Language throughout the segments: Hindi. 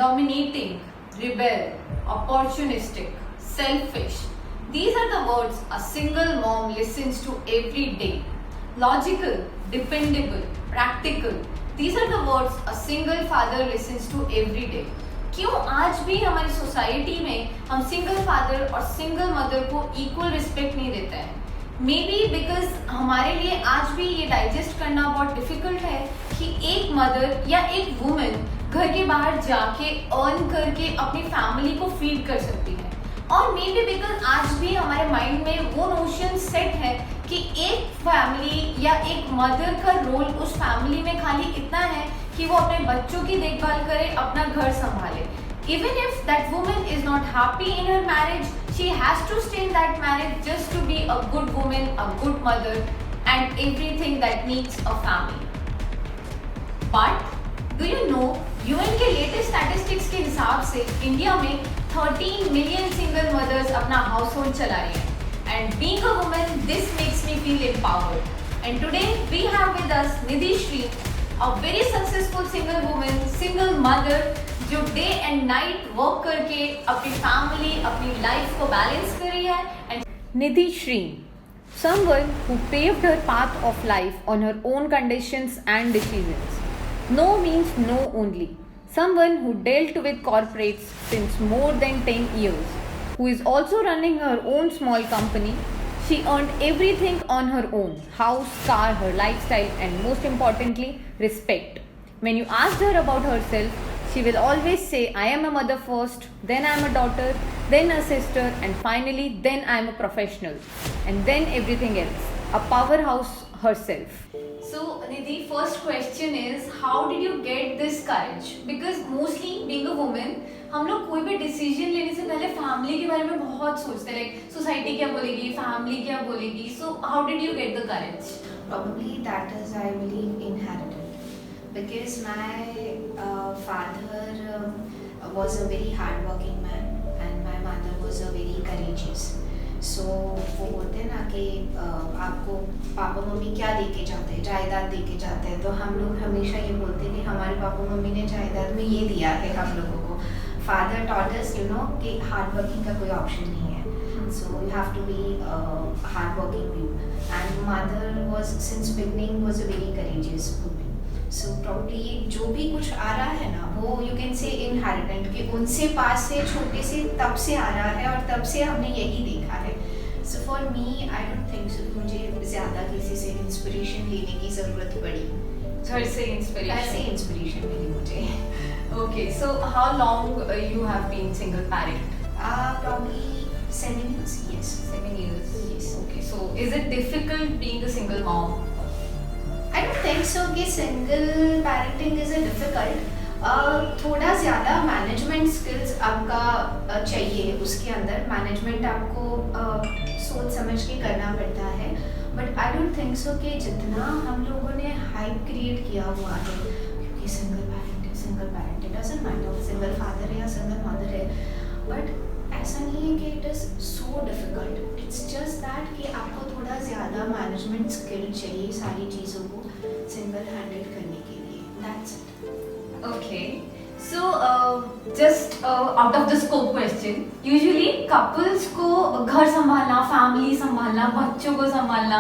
dominating, rebel, opportunistic, selfish. These are the words a single mom listens to every day. Logical, dependable, practical. These are the words a single father listens to every day. क्यों आज भी हमारी सोसाइटी में हम सिंगल फादर और सिंगल मदर को इक्वल रिस्पेक्ट नहीं देते हैं? मे बी बिकॉज हमारे लिए आज भी ये डाइजेस्ट करना बहुत डिफिकल्ट है कि एक मदर या एक वुमेन घर के बाहर जाके अर्न करके अपनी फैमिली को फीड कर सकती है। और मे बी बिकॉज आज भी हमारे माइंड में वो नोशन सेट है कि एक फैमिली या एक मदर का रोल उस फैमिली में खाली इतना है कि वो अपने बच्चों की देखभाल करे, अपना घर संभाले। Even if that woman is not happy in her marriage, she has to stay in that marriage just to be a good woman, a good mother, and everything that needs a family. But do you know, UN के latest statistics के हिसाब से इंडिया में 13 million single mothers अपना household चला रही हैं. And being a woman, this makes me feel empowered. And today we have with us Nidhi Shree, a very successful single woman, single mother, जो डे एंड नाइट वर्क करके अपनी फैमिली, अपनी लाइफ को बैलेंस कर रही है। And Nidhi Shri, someone who paved her path of life on her own conditions and decisions. No means no only. Someone who dealt with corporates since more than 10 years, who is also running her own small company. She earned everything on her own: house, car, her lifestyle, and most importantly, respect. When you asked her about herself, she will always say, I am a mother first, then I am a daughter, then a sister, and finally, then I am a professional. And then everything else. A powerhouse herself. So, Nidhi, first question is, how did you get this courage? Because mostly, being a woman, हम लोग कोई भी डिसीजन लेने से पहले फैमिली के बारे में बहुत सोचते हैं, लाइक सोसाइटी क्या बोलेगी, फैमिली क्या बोलेगी. So how did you get the courage? Probably that is, I believe, inherited. Because my father was a very hardworking man and my mother was a very courageous. So वो बोलते ना कि आपको पापा मम्मी क्या दे के जाते हैं, जायदाद दे के जाते हैं, तो हम लोग हमेशा ये बोलते हैं कि हमारे पापा मम्मी ने जायदाद में ये दिया है हम लोगों को. Father taught us, you know, कि हार्ड वर्किंग का कोई ऑप्शन नहीं है. So you have to be hardworking people. And mother was since beginning was a very courageous woman. So probably जो भी कुछ आ रहा है ना, वो you can say inheritance, कि उनसे पास से छोटे से तब से आ रहा है और तब से हमने यही देखा है. So for me, I don't think so मुझे ज़्यादा किसी से इंस्पिरेशन लेने की ज़रूरत पड़ी. घर से इंस्पिरेशन मिली मुझे. Okay, so how long you have been single parent? Probably 7 years. Yes. 7 years. Yes. Okay, so is it difficult being a single mom? I don't think so कि single parenting is a difficult. थोड़ा ज़्यादा मैनेजमेंट स्किल्स आपका चाहिए उसके अंदर. मैनेजमेंट आपको सोच समझ के करना पड़ता है. But I don't think so कि जितना हम लोगों ने हाइप क्रिएट किया हुआ है, क्योंकि single parent it doesn't matter single father है या सिंगल मदर है, बट ऐसा नहीं है कि it is so difficult. It's just that कि आपको थोड़ा ज़्यादा मैनेजमेंट स्किल चाहिए सारी चीज़ों को सिंगल हैंडल करने के लिए. That's it. Okay, so just out of the scope question, usually couples को घर संभालना, फैमिली संभालना, बच्चों को संभालना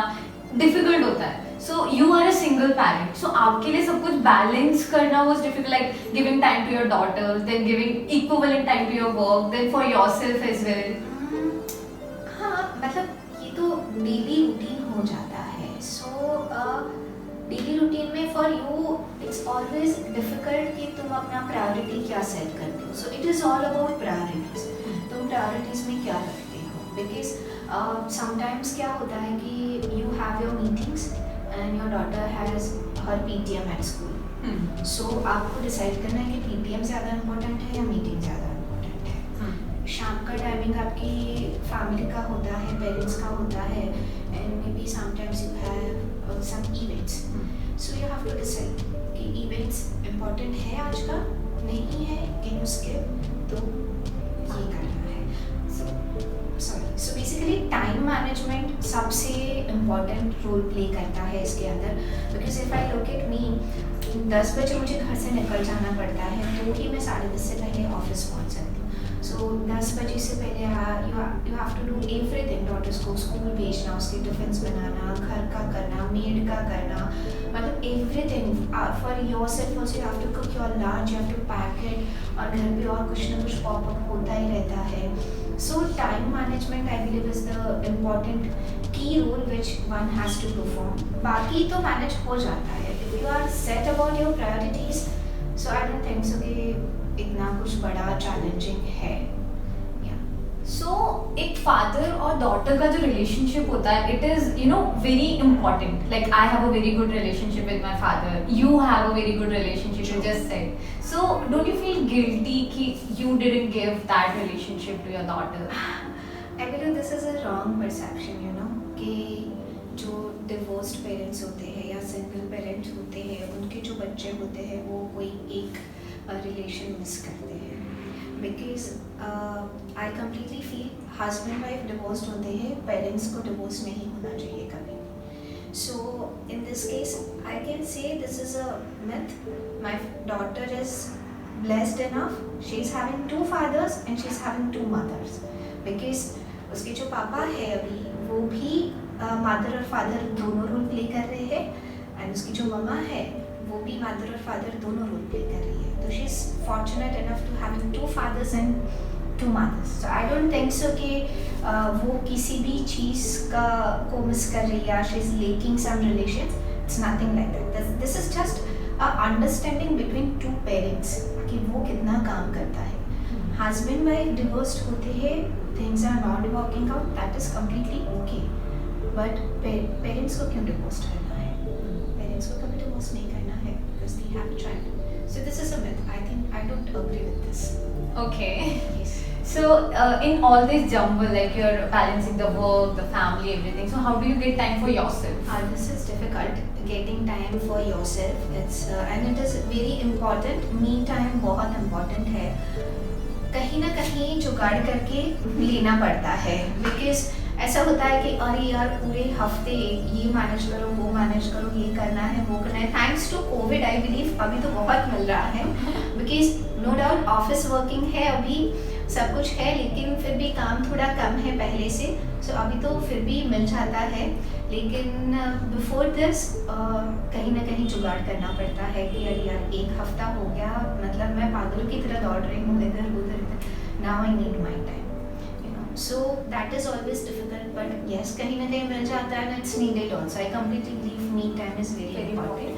डिफिकल्ट होता है. So you are a single parent, so आपके लिए सब कुछ बैलेंस करना was difficult, like giving time to your daughter, then giving equivalent time to your work, then for yourself as well. हाँ, मतलब ये तो डेली रूटीन हो जाता है. So डेली रूटीन में for you it's always difficult कि तुम अपना प्रायोरिटी क्या सेट करते हो. So it is all about priorities. तुम प्रायोरिटीज में क्या रखते हो? बिकॉज समटाइम्स क्या होता है कि you have your meetings and your daughter has her PTM at school. So आपको डिसाइड करना है कि PTM ज़्यादा इम्पोर्टेंट है या मीटिंग ज़्यादा इम्पोर्टेंट है. शाम का टाइमिंग आपकी फैमिली का होता है, पेरेंट्स का होता है, and may be sometimes you have some events. So you have to decide कि events important है आज का, नहीं है, can you skip, तो ये करना है. So sorry, so basically time management सबसे इम्पॉर्टेंट रोल प्ले करता है इसके अंदर, because if I look at me 10 बजे मुझे घर से निकल जाना पड़ता है, तो ही मैं 10:30 से पहले ऑफिस पहुंच सकती हूँ। सो 10 बजे से पहले you have to do everything, daughters को स्कूल भेजना, उसके टिफिन बनाना, घर का करना, मेड का करना, मतलब everything for your self also. You have to cook your lunch, you have to pack it, और घर पे और कुछ ना कुछ पॉपअप होता ही रहता है। So time management I believe is the important key role which one has to perform. बाकी तो manage हो जाता है if you are set about your priorities. So I don't think so कि इतना कुछ बड़ा challenging है। सो एक फादर और डॉटर का जो रिलेशनशिप होता है, it is very important. Like I have a very good relationship with my father, you have a very good relationship, you just said. So don't you feel guilty कि you didn't give that relationship to your daughter? I believe this is a wrong perception, कि जो डिवोर्स्ड पेरेंट्स होते हैं या सिंगल पेरेंट्स होते हैं, उनके जो बच्चे होते हैं वो कोई एक रिलेशन मिस करते हैं। Because I completely feel husband wife divorced होते हैं, पेरेंट्स को डिवोर्स नहीं होना चाहिए कभी। So in this case I can say this is a myth. My daughter is blessed enough, she is having 2 fathers and she is having 2 mothers, because उसके जो पापा है अभी वो भी मदर और फादर दोनों रोल प्ले कर रहे हैं, एंड उसकी जो मम्मा है वो भी मदर और फादर दोनों रोल प्ले कर रही है। तो she is fortunate enough to having 2 fathers and 2 mothers. So I don't think so कि वो किसी भी चीज़ को मिस कर रही है या she is lacking some relations. It's nothing like that. This is just a understanding between 2 parents कि वो कितना काम करता है। हस्बैंड वाइफ डिवोर्स्ड होते हैं, things are not working out, that is completely okay, but parents को क्यों डिवोर्स करना है? पेरेंट्स को कभी डिवोर्स नहीं करना है because they have a child. So this is a myth. I think I don't agree with this. Okay. Yes. So in all this jumble, like you're balancing the work, the family, everything. So how do you get time for yourself? This is difficult. Getting time for yourself. It's and it is very important. Me time बहुत important है. कहीं ना कहीं जुगाड़ करके लेना पड़ता है, because ऐसा होता है कि अरे यार पूरे हफ्ते ये मैनेज करो, वो मैनेज करो, ये करना है, वो करना है। Thanks to Covid I believe अभी तो बहुत मिल रहा है, because no doubt office working है, अभी सब कुछ है, लेकिन फिर भी काम थोड़ा कम है पहले से। सो अभी तो फिर भी मिल जाता है, लेकिन बिफोर दिस कहीं ना कहीं जुगाड़ करना पड़ता है कि अरे यार एक हफ्ता हो गया, मतलब मैं पागलों की तरह दौड़ रही हूँ इधर उधर, now I need my time. So that is always difficult, but yes, कहीं ना कहीं मिल जाता है, and it's needed also. I completely believe me time is very important.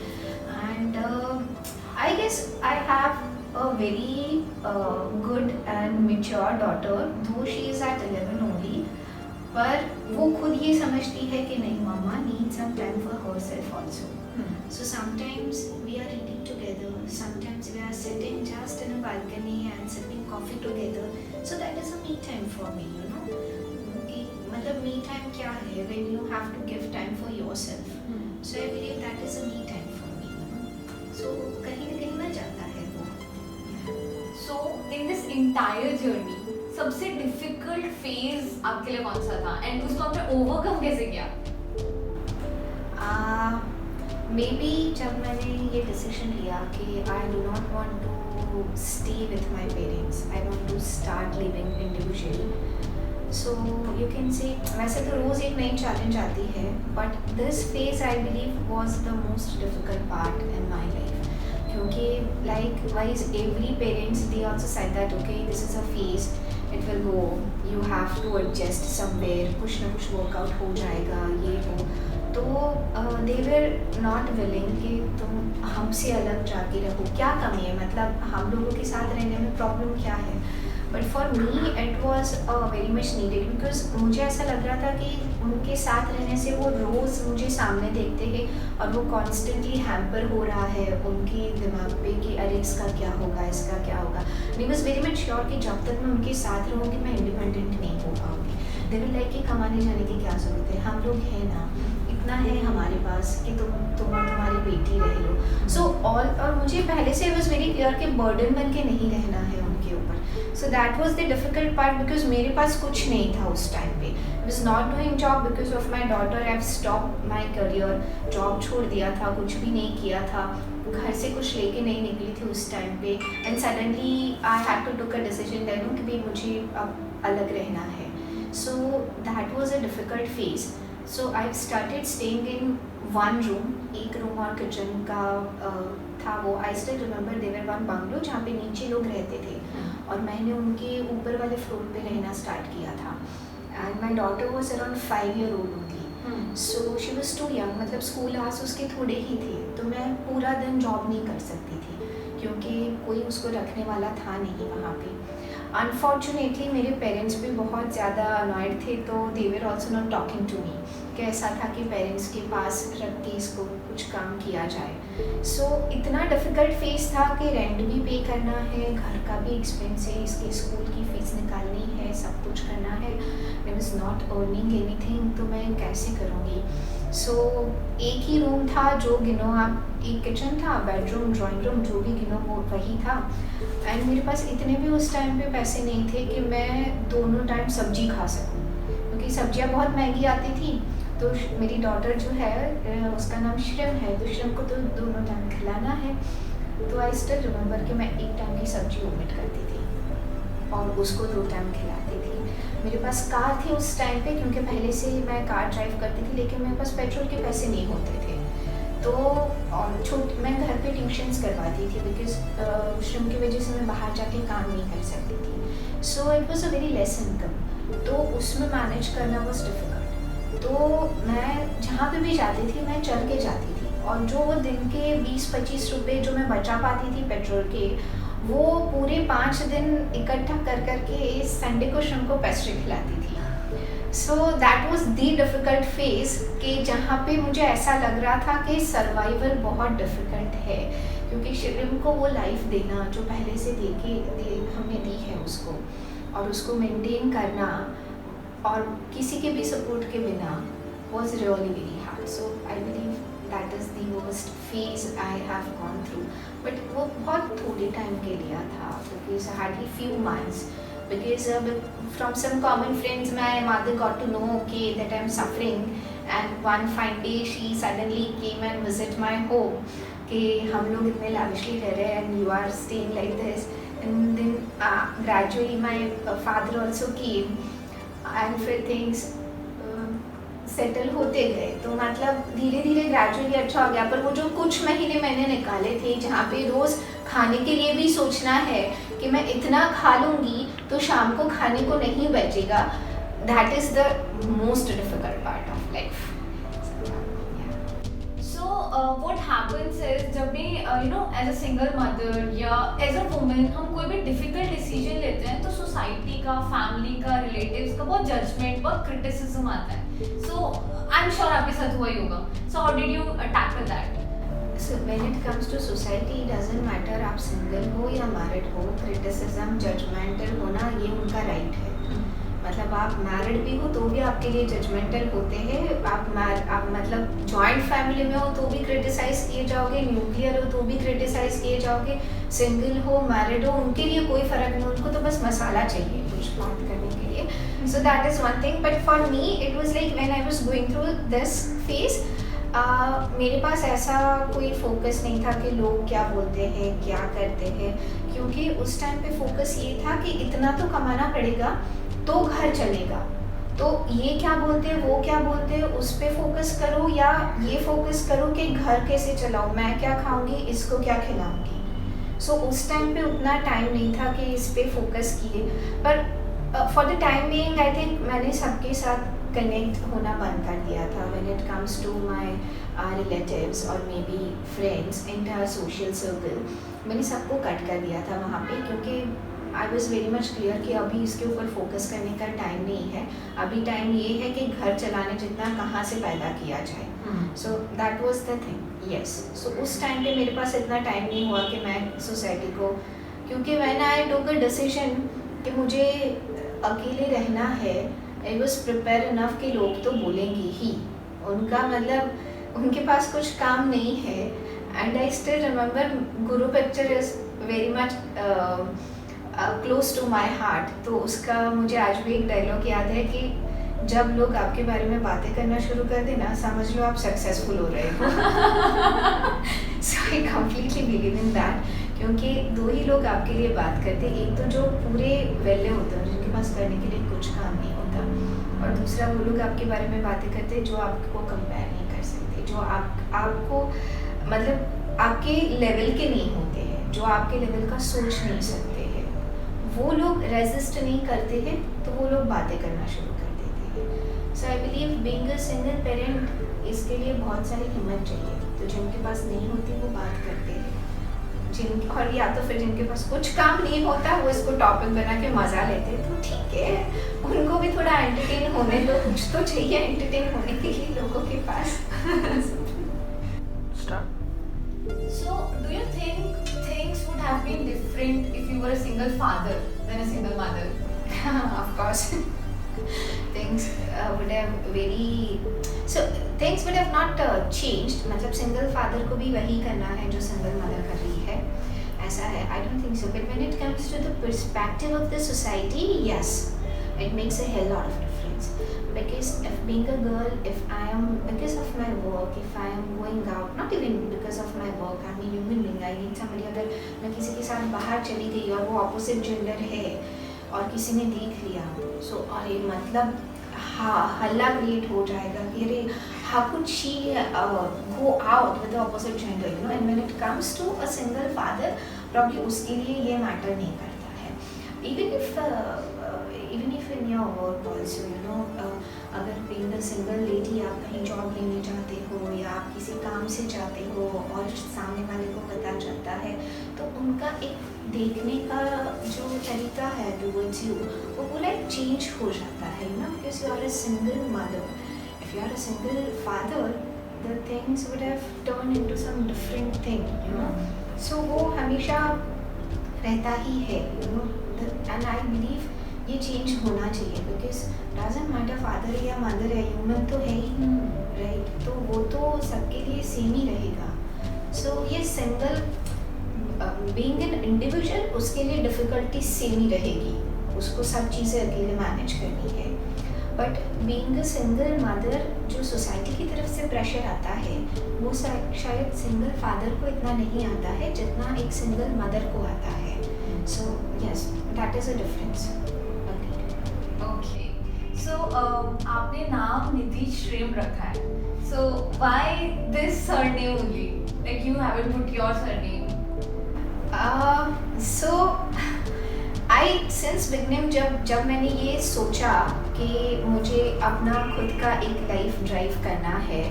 And I guess I have a very good and mature daughter, though she is at 11 only. पर वो खुद ये समझती है कि नहीं, mama needs some time for herself also. So sometimes we are eating together, sometimes we are sitting just in a balcony and sipping coffee together. So that is a me time for me, मतलब me time क्या है? When you have to give time for yourself. So I believe that is a me time for me. So कहीं ना कहीं मिल जाता है वो. So in this entire journey, सबसे difficult phase आपके लिए कौन सा था? And उसको आपने overcome कैसे किया? Maybe जब मैंने ये decision लिया कि I do not want to stay with my parents. I want to start living individually. So you can say वैसे तो रोज़ एक नई challenge आती है, but this phase I believe was the most difficult part in my life. क्योंकि likewise every parents they also said that okay this is a phase, it will go, you have to adjust somewhere, कुछ ना कुछ workout हो जाएगा, ये हो, तो they were not willing कि तुम हमसे अलग जाके रहो, क्या कमी है, मतलब हम लोगों के साथ रहने में प्रॉब्लम क्या है। But for me it was very much needed, because मुझे ऐसा लग रहा था कि उनके साथ रहने से वो रोज़ मुझे सामने देखते हैं और वो कॉन्स्टेंटली हैम्पर हो रहा है उनके दिमाग पे कि अरे इसका क्या होगा, इसका क्या होगा। आई वॉज वेरी मच श्योर कि जब तक मैं उनके साथ रहूँगी मैं इंडिपेंडेंट नहीं हो पाऊँगी। दे विल लाइक कि कमाने जाने की क्या ज़रूरत है, हम लोग हैं ना, इतना है हमारे पास कि तुम और तुम्हारी बेटी रह लो। सो ऑल, और मुझे पहले से वॉज वेरी क्लियर कि बर्डन बन के नहीं रहना है उनके के ऊपर. सो that was the difficult part because मेरे पास कुछ नहीं था उस टाइम पे. I was not doing job because of my daughter. I have stop my career. Job छोड़ दिया था, कुछ भी नहीं किया था, घर से कुछ लेके नहीं निकली थी उस टाइम पे. And suddenly I had to took a decision that कि भाई मुझे अब अलग रहना है. So that was a difficult phase. So I started staying in one room. एक रूम और किचन का था वो. I still remember their one bungalow जहाँ पे नीचे लोग रहते थे और मैंने उनके ऊपर वाले फ्लोर पे रहना स्टार्ट किया था. And my daughter was around 5 year old only. So she was too young. मतलब स्कूल आवर्स उसके थोड़े ही थे, तो मैं पूरा दिन जॉब नहीं कर सकती थी क्योंकि कोई उसको रखने वाला था नहीं वहाँ पे. अनफॉर्चुनेटली मेरे पेरेंट्स भी बहुत ज़्यादा अनॉयड थे, तो they were also not talking to me कि ऐसा था कि पेरेंट्स के पास रख के इसको कुछ काम किया जाए. सो इतना डिफ़िकल्ट फेस था कि रेंट भी पे करना है, घर का भी एक्सपेंस है, इसके स्कूल की फ़ीस निकालनी है, सब कुछ करना है. I was not earning anything, तो मैं कैसे करूँगी. सो एक ही रूम था जो गिनो आप. एक किचन था, बेडरूम, ड्राइंग रूम, जो भी गिनो वो वही था. एंड मेरे पास इतने भी उस टाइम पे पैसे नहीं थे कि मैं दोनों टाइम सब्जी खा सकूँ क्योंकि सब्जियाँ बहुत महंगी आती थी. तो मेरी डॉटर जो है उसका नाम श्रिम है, तो श्रिम को तो दोनों टाइम खिलाना है. तो आई स्टिल रिमेंबर कि मैं एक टाइम की सब्जी ओमिट करती थी और उसको 2 टाइम खिलाती थी. मेरे पास कार थी उस टाइम पे क्योंकि पहले से ही मैं कार ड्राइव करती थी, लेकिन मेरे पास पेट्रोल के पैसे नहीं होते थे. तो और मैं घर पे ट्यूशन्स करवाती थी बिकॉज श्रम की वजह से मैं बाहर जाके काम नहीं कर सकती थी. So it was a very less income, तो उसमें मैनेज करना वॉज डिफ़िकल्ट. तो मैं जहाँ पे भी जाती थी मैं चल के जाती थी और जो वो दिन के 20-25 रुपये जो मैं बचा पाती थी पेट्रोल के, वो पूरे 5 दिन इकट्ठा कर करके संडे को श्रम को पेस्ट्री खिलाती थी. सो that was the difficult phase कि जहाँ पे मुझे ऐसा लग रहा था कि सर्वाइवल बहुत डिफ़िकल्ट है क्योंकि श्रिम को वो लाइफ देना जो पहले से हमने दी है उसको, और उसको मेंटेन करना और किसी के भी सपोर्ट के बिना was really very hard. So I believe that is the worst phase I have gone through. But वो बहुत थोड़े टाइम के लिए था because hardly few months. Because from some common friends, my mother got to know that I'm suffering, and one fine day she suddenly came and visit my home. कि हम लोग इतने lavishly रह रहे हैं and you are staying like this. And then gradually my father also came, and फिर things सेटल होते गए. तो मतलब धीरे धीरे ग्रेजुअली अच्छा हो गया. पर वो जो कुछ महीने मैंने निकाले थे जहाँ पे रोज़ खाने के लिए भी सोचना है कि मैं इतना खा लूँगी तो शाम को खाने को नहीं बचेगा, that is the most difficult part of life. what happens is जब भी एज अ सिंगल मदर या एज अ वुमेन हम कोई भी डिफिकल्ट डिसीजन लेते हैं तो सोसाइटी का, फैमिली का, रिलेटिव्स का बहुत जजमेंट, बहुत क्रिटिसिज्म आता है. सो आई एम श्योर आपके साथ हुआ ही होगा. So how did you tackle that? So when it comes to society, it doesn't matter आप सिंगल हो या मैरिड हो, क्रिटिसिज्म, जजमेंटल होना ये उनका राइट है. मतलब आप मैरिड भी हो तो भी आपके लिए जजमेंटल होते हैं. आप मतलब जॉइंट फैमिली में हो तो भी क्रिटिसाइज़ किए जाओगे, न्यूक्लियर हो तो भी क्रिटिसाइज़ किए जाओगे, सिंगल हो, मैरिड हो, उनके लिए कोई फ़र्क नहीं. उनको तो बस मसाला चाहिए कुछ बात करने के लिए. So that is one thing. But for me it was like when I was going through this phase, मेरे पास ऐसा कोई फोकस नहीं था कि लोग क्या बोलते हैं, क्या करते हैं, क्योंकि उस टाइम पे फोकस ये था कि इतना तो कमाना पड़ेगा तो घर चलेगा. तो ये क्या बोलते हैं, वो क्या बोलते हैं, उस पर फोकस करो या ये फोकस करो कि घर कैसे चलाऊँ, मैं क्या खाऊंगी, इसको क्या खिलाऊंगी. सो उस टाइम पे उतना टाइम नहीं था कि इस पर फोकस किए. पर for the time being I think मैंने सबके साथ कनेक्ट होना बंद कर दिया था. When it comes to my relatives और maybe friends, inter social circle, मैंने सबको कट कर दिया था वहाँ पे क्योंकि I was very much clear कि अभी इसके ऊपर फोकस करने का टाइम नहीं है. अभी टाइम ये है कि घर चलाने जितना कहाँ से पैदा किया जाए. So that was the thing. Yes. So उस टाइम पे मेरे पास इतना टाइम नहीं हुआ कि मैं सोसाइटी को, क्योंकि when I took a decision कि मुझे अकेले रहना है, आई वॉज प्रिपेयर इनफ कि लोग तो बोलेंगे ही, उनका मतलब उनके पास कुछ काम नहीं है. And I still remember Guru picture is very much close to my heart, तो उसका मुझे आज भी एक डायलॉग याद है कि जब लोग आपके बारे में बातें करना शुरू कर देना, समझ लो आप सक्सेसफुल हो रहे हो। So I completely believe in that, क्योंकि दो ही लोग आपके लिए बात करते हैं, एक तो जो पूरे वेले होते हैं जिनके पास करने के लिए कुछ काम नहीं होता, और दूसरा वो लोग आपके बारे में बातें करते हैं जो आपको कंपेयर नहीं कर सकते, जो आपको मतलब आपके लेवल के नहीं होते हैं, जो आपके लेवल का सोच नहीं सकते हैं, वो लोग रेजिस्ट नहीं करते हैं, तो वो लोग बातें करना शुरू कर देते हैं। So I believe being a single parent, इसके लिए बहुत सारी हिम्मत चाहिए। तो जिनके पास नहीं होती वो बात करते हैं, और या तो फिर जिनके पास कुछ काम नहीं होता वो इसको टॉपिक बना के मजा लेते हैं, तो ठीक है, उनको भी थोड़ा एंटरटेन होने दो, कुछ तो चाहिए एंटरटेन होने के लिए लोगों के पास। Start. So, do you think things would have been different if you were a single father than a single mother? Of course. Things would have not changed. मतलब सिंगल फादर को भी वही करना है जो सिंगल मदर कर रही है, ऐसा है। I don't think so. But when it comes to the perspective of the society, yes, it makes a hell lot of difference. Because if being a girl, because of my work, if I am going out, not even because of my work, I'm a human being, I need somebody, अगर मैं किसी के साथ बाहर चली गई और वो ऑपोजिट जेंडर है और किसी ने देख लिया, सो अरे मतलब हल्ला क्रिएट हो जाएगा कि अरे how could she go out with the opposite gender, you know, and when it comes to a single father, probably उसके लिए ये मैटर नहीं करता है। even if in your work also, you know, अगर being a single lady आप कहीं जॉब लेने जाते हो या आप किसी काम से जाते हो और सामने वाले को पता चलता है, तो उनका एक देखने का जो तरीका है towards you, वो पूरा चेंज हो जाता है, you know, because you are a single mother. If you are a single father, the things would have turned into some different thing, you know. So वो हमेशा रहता ही है, you know, and I believe ये चेंज होना चाहिए, बिकॉज डजंट मैटर फादर या मदर है, ह्यूमन तो है ही, राइट, तो वो तो सबके लिए सेम ही रहेगा। सो ये सिंगल बीइंग एन इंडिविजुअल, उसके लिए डिफ़िकल्टी सेम ही रहेगी, उसको सब चीज़ें अकेले मैनेज करनी है। But being a single mother, जो सोसाइटी की तरफ से प्रेशर आता है, वो शायद सिंगल फादर को इतना नहीं आता है जितना एक सिंगल मदर को आता है। So yes, that is a difference. Okay. So, आपने नाम नीतीश श्रेम रखा है. So, why this surname only? Like you haven't put your surname. So, since beginning जब मैंने ये सोचा कि मुझे अपना खुद का एक लाइफ ड्राइव करना है,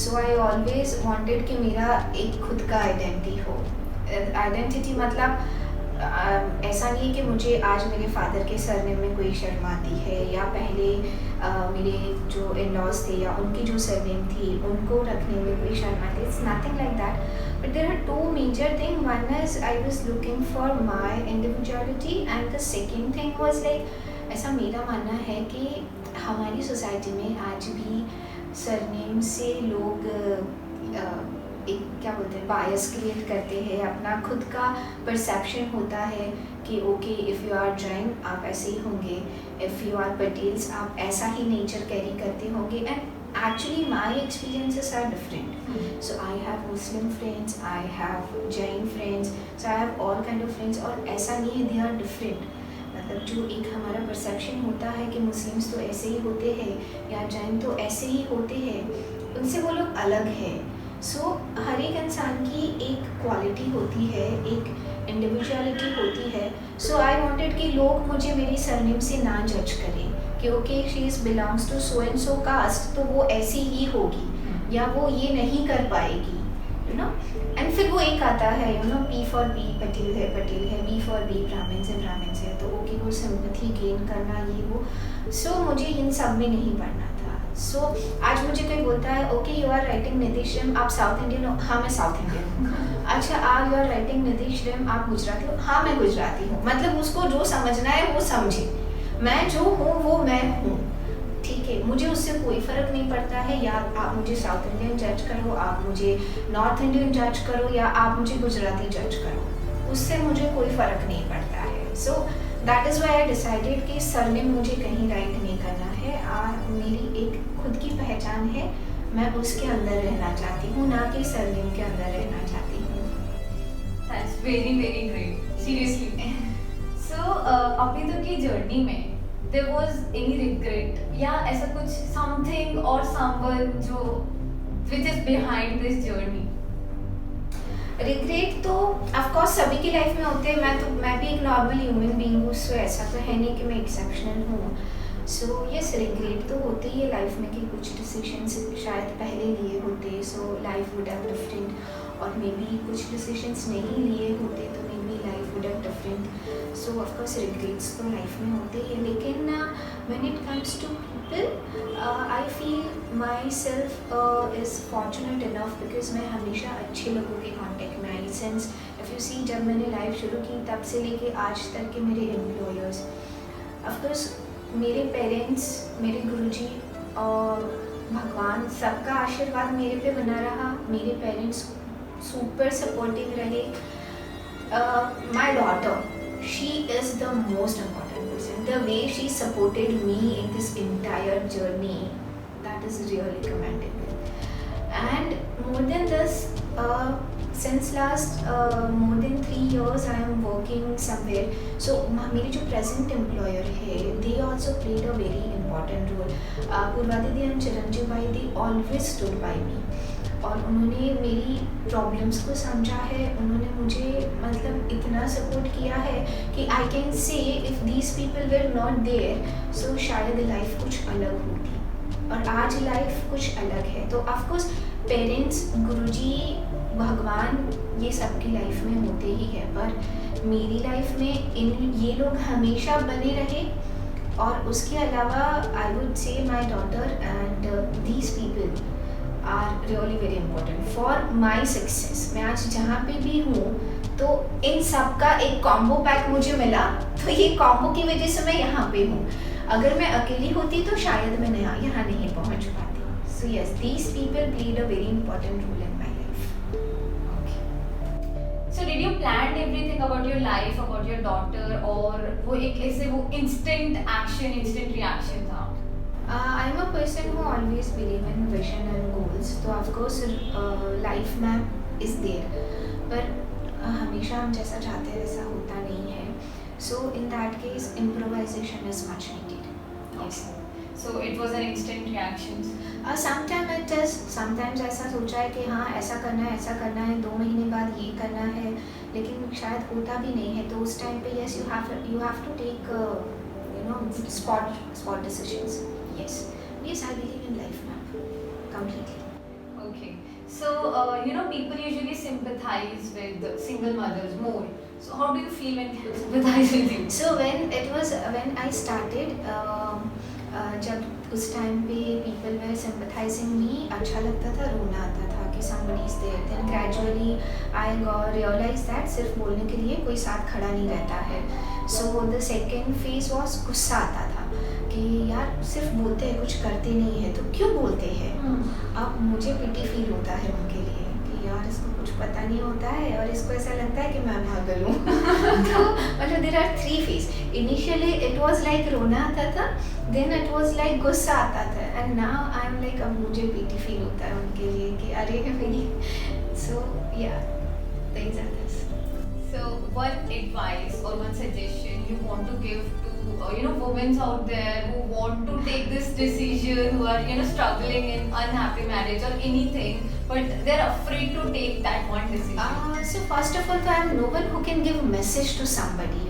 so I always wanted कि मेरा एक खुद का आइडेंटिटी हो। आइडेंटिटी मतलब ऐसा नहीं है कि मुझे आज मेरे फादर के सरनेम में कोई शर्म आती है, या पहले मेरे जो इन-लॉज थे या उनकी जो सरनेम थी उनको रखने में कोई शर्म आती है। It's nothing like that, but there are two major thing. One is I was looking for my individuality, and the second thing was like, ऐसा मेरा मानना है कि हमारी सोसाइटी में आज भी सरनेम से लोग एक क्या बोलते हैं, बायस क्रिएट करते हैं, अपना खुद का परसेप्शन होता है कि okay, if you are Jain आप ऐसे ही होंगे, इफ़ यू आर पटेल्स आप ऐसा ही नेचर कैरी करते होंगे। And actually my experiences are different. So I have Muslim friends, I have Jain friends, so I have all kind of friends, और ऐसा नहीं है, दे आर डिफरेंट। मतलब जो एक हमारा परसेप्शन होता है कि मुस्लिम्स तो ऐसे ही होते हैं या जैन तो ऐसे ही होते हैं, उनसे वो लोग अलग है। सो हर एक इंसान की एक क्वालिटी होती है, एक इंडिविजुअलिटी होती है। सो आई वांटेड कि लोग मुझे मेरी सरनेम से ना जज करें कि okay she is belongs to so and so caste, तो वो ऐसी ही होगी या वो ये नहीं कर पाएगी, यू नो। एंड फिर वो एक आता है, you know, P for B Patel है, बी फॉर बी ब्राह्मण है, तो ओके वो सिंपैथी गेन करना ये वो। सो मुझे इन सब में नहीं पढ़ना था। सो आज मुझे कोई बोलता है okay you are writing Nitish श्रेम, आप साउथ इंडियन हो? हाँ मैं साउथ इंडियन हूँ। अच्छा आज यू आर राइटिंग नीतीश श्रेम, आप गुजराती हो? हाँ मैं गुजराती हूँ। मतलब उसको जो समझना है वो समझे, मैं जो हूँ वो मैं हूँ, ठीक है, मुझे उससे कोई फ़र्क नहीं पड़ता है। या आप मुझे साउथ इंडियन जज करो, आप मुझे नॉर्थ इंडियन जज करो, या आप मुझे गुजराती जज करो, उससे मुझे कोई फ़र्क नहीं पड़ता है. So that is why I decided कि सरनेम मुझे कहीं राइट नहीं करना है. मेरी एक खुद की पहचान है, मैं उसके अंदर रहना चाहती हूँ, ना कि सरनेम के अंदर रहना चाहती हूँ. That's very very great. Seriously. So अभी तक की जर्नी में there was any regret या ऐसा कुछ something or someone जो which is behind this journey? Regret तो ऑफकोर्स सभी की लाइफ में होते हैं. मैं भी एक नॉर्मल ह्यूमन बीइंग हूँ, सो ऐसा तो है नहीं कि मैं एक्सेप्शनल हूँ. सो यस, रिग्रेट तो होते ही है लाइफ में कि कुछ डिसीजंस शायद पहले लिए होते, so life would have different, और मे बी कुछ डिसीजंस नहीं लिए होते तो maybe life would have different. So of course regrets तो लाइफ में होते ही है, लेकिन when it comes to people I feel my self is fortunate enough because मैं हमेशा अच्छे लोगों के कॉन्टेक्ट में आई. सिंस इफ़ यू सी, जब मैंने लाइफ शुरू की तब से लेके आज तक के मेरे एम्प्लॉयर्स, ऑफकोर्स मेरे पेरेंट्स, मेरे गुरुजी और भगवान, सबका आशीर्वाद मेरे पे बना रहा. मेरे पेरेंट्स सुपर सपोर्टिव रहे. My daughter, she is the most important person. The way she supported me in this entire journey, that is really commendable. And more than this, since last more than 3 years I am working somewhere. So मेरी जो present employer है, they also played a very important role. पूर्वा दीदी एंड चिरंजीव भाई, they always stood by me. और उन्होंने मेरी प्रॉब्लम्स को समझा है. उन्होंने मुझे मतलब इतना सपोर्ट किया है कि I can say if these people were not there, so शायद लाइफ कुछ अलग होती. और आज लाइफ कुछ अलग है. तो ऑफकोर्स पेरेंट्स, गुरुजी, भगवान, ये सबकी लाइफ में होते ही है, पर मेरी लाइफ में ये लोग हमेशा बने रहे. और उसके अलावा I would say my daughter and these people are really very important for my success. मैं आज जहाँ पे भी हूँ तो इन सब का एक कॉम्बो पैक मुझे मिला, तो ये कॉम्बो की वजह से मैं यहाँ पे हूँ. अगर मैं अकेली होती तो शायद मैं यहाँ नहीं पहुँच पाती. So yes, these people played a very important role in my life. So did you plan everything about your life, about your daughter, और वो एक ऐसे वो instant action, instant reaction था? I am a person who always believe in vision and goals. तो of course life map is there, पर हमेशा हम जैसा चाहते हैं वैसा होता नहीं है. So in that case improvisation is much needed. Yes. So it was an instant reaction. Sometimes it is. Sometimes ऐसा सोचा है कि हाँ ऐसा करना है 2 महीने बाद ये करना है, लेकिन शायद होता भी नहीं है. तो उस टाइम पे yes, you have to take spot decisions. Yes, I believe in life map completely. Okay. So people usually sympathize with single mothers more. So how do you feel when people sympathize with you? So when I started, जब उस टाइम पे people were sympathizing me, अच्छा लगता था, रोना आता था कि somebody is there. Then gradually I realized that सिर्फ बोलने के लिए कोई साथ खड़ा नहीं रहता है. So the second phase was गुस्सा आता था कि यार सिर्फ बोलते हैं, कुछ करते नहीं है, तो क्यों बोलते हैं. अब मुझे पिटी फील होता है उनके लिए कि यार इसको कुछ पता नहीं होता है और इसको ऐसा लगता है कि मैं पागल हूँ. तो मतलब there are 3 phases. Initially it was like रोना आता था, then it was like गुस्सा आता था, and now I am like अब मुझे पिटी फील होता है उनके लिए कि अरे भाई. So yeah, things are this. So one advice or one suggestion you want to give to women out there who want to take this decision, who are struggling in unhappy marriage or anything, but they're afraid to take that one decision? So first of all, I am no one who can give a message to somebody,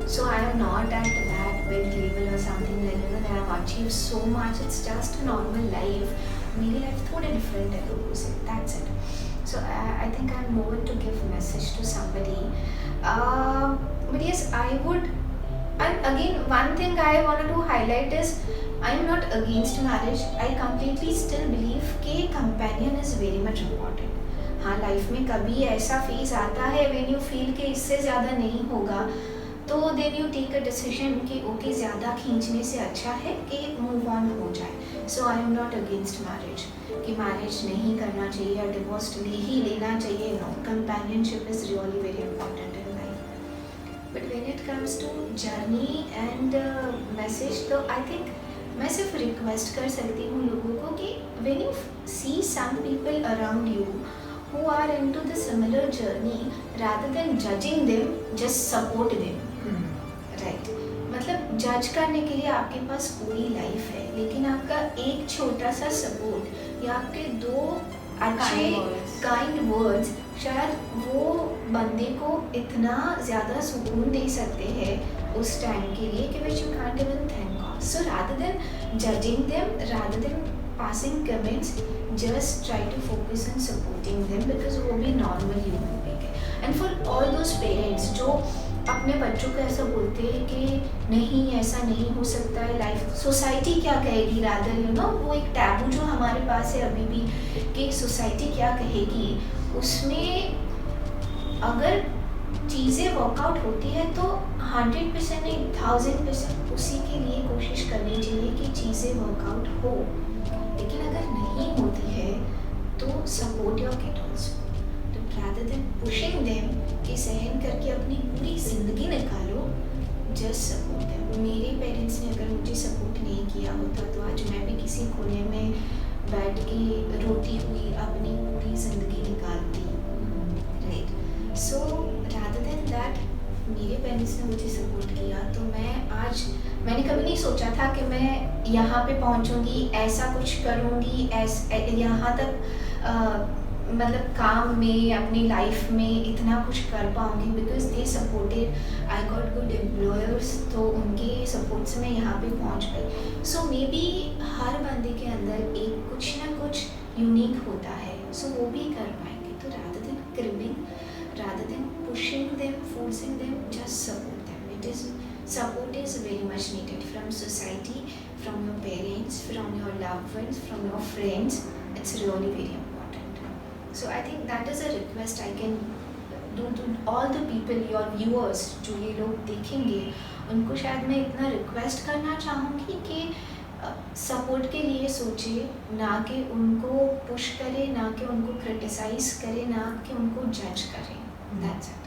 So I am not at that big level or something like that I have achieved so much. It's just a normal life. मेरी life थोड़ी different है लोगों से. That's it. So I think I'm no one to give a message to somebody. But yes, I would. And again, one thing I wanted to highlight is I am not against marriage. I completely still believe कि companion is very much important. हाँ, लाइफ में कभी ऐसा फेज आता है when you feel कि इससे ज़्यादा नहीं होगा, तो then you take a decision कि ओके ज़्यादा खींचने से अच्छा है कि move on हो जाए. So I am not against marriage कि मैरिज नहीं करना चाहिए या डिवोर्स ले ही लेना चाहिए. No, companionship is really very important in life. But when it comes to journey and message, तो आई थिंक मैं सिर्फ रिक्वेस्ट कर सकती हूँ लोगों को कि when you see some people around you who are into the similar journey, rather than judging them, just support them. Right. मतलब जज करने के लिए आपके पास पूरी लाइफ है, लेकिन आपका एक छोटा सा सपोर्ट या आपके दो अच्छे काइंड वर्ड्स शायद वो बंदे को इतना ज़्यादा सुकून दे सकते हैं उस टाइम के लिए कि which you can't even think of. So rather than judging them, rather than passing comments, just try to focus on supporting them because वो भी normal human being है. And for all those parents जो अपने बच्चों को ऐसा बोलते हैं कि नहीं ऐसा नहीं हो सकता है, लाइफ सोसाइटी क्या कहेगी, रादर यू नो वो एक टैबू जो हमारे पास है अभी भी कि सोसाइटी क्या कहेगी, उसमें अगर चीज़ें वर्कआउट होती है तो 100% नहीं 1000% उसी के लिए कोशिश करनी चाहिए कि चीज़ें वर्कआउट हो. लेकिन अगर नहीं होती है तो support your kids rather than pushing them कि सहन करके अपनी पूरी ज़िंदगी निकालो, just support them. मेरे पेरेंट्स ने अगर मुझे सपोर्ट नहीं किया होता तो आज मैं भी किसी कोने में बैठ के रोती हुई अपनी पूरी ज़िंदगी निकालती. Right. So rather than that मेरे पेरेंट्स ने मुझे सपोर्ट किया तो मैंने कभी नहीं सोचा था कि मैं यहाँ पे पहुँचूँगी, ऐसा कुछ करूँगी, यहाँ तक मतलब काम में अपनी लाइफ में इतना कुछ कर पाऊँगी because they supported. I got good employers, तो उनके सपोर्ट से मैं यहाँ पे पहुँच गई. सो मे बी हर बंदे के अंदर एक कुछ ना कुछ यूनिक होता है, सो वो भी कर पाएंगे. तो rather than cribbing, rather than pushing them, forcing them, just support them. Support is very much needed from society, from your parents, from your loved ones, from your friends. It's really very important. So I think that is a request I can do to all the people, your viewers, जो ये लोग देखेंगे, उनको शायद मैं इतना रिक्वेस्ट करना चाहूँगी कि सपोर्ट के लिए सोचे, ना कि उनको पुश करे, ना कि उनको क्रिटिसाइज करे, ना कि उनको जज करे. That's it.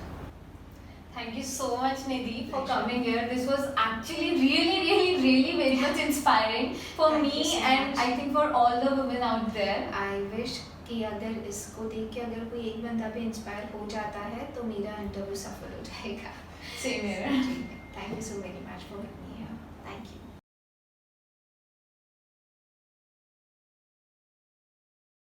Thank you so much, Nidhi, for coming here. This was actually really very much inspiring for me and I think for all the women out there. I wish कि अगर इसको देख के अगर कोई एक बंदा भी इंस्पायर हो जाता है तो मेरा इंटरव्यू सफल हो जाएगा. Same here. Thank you so very much for being here. Thank you.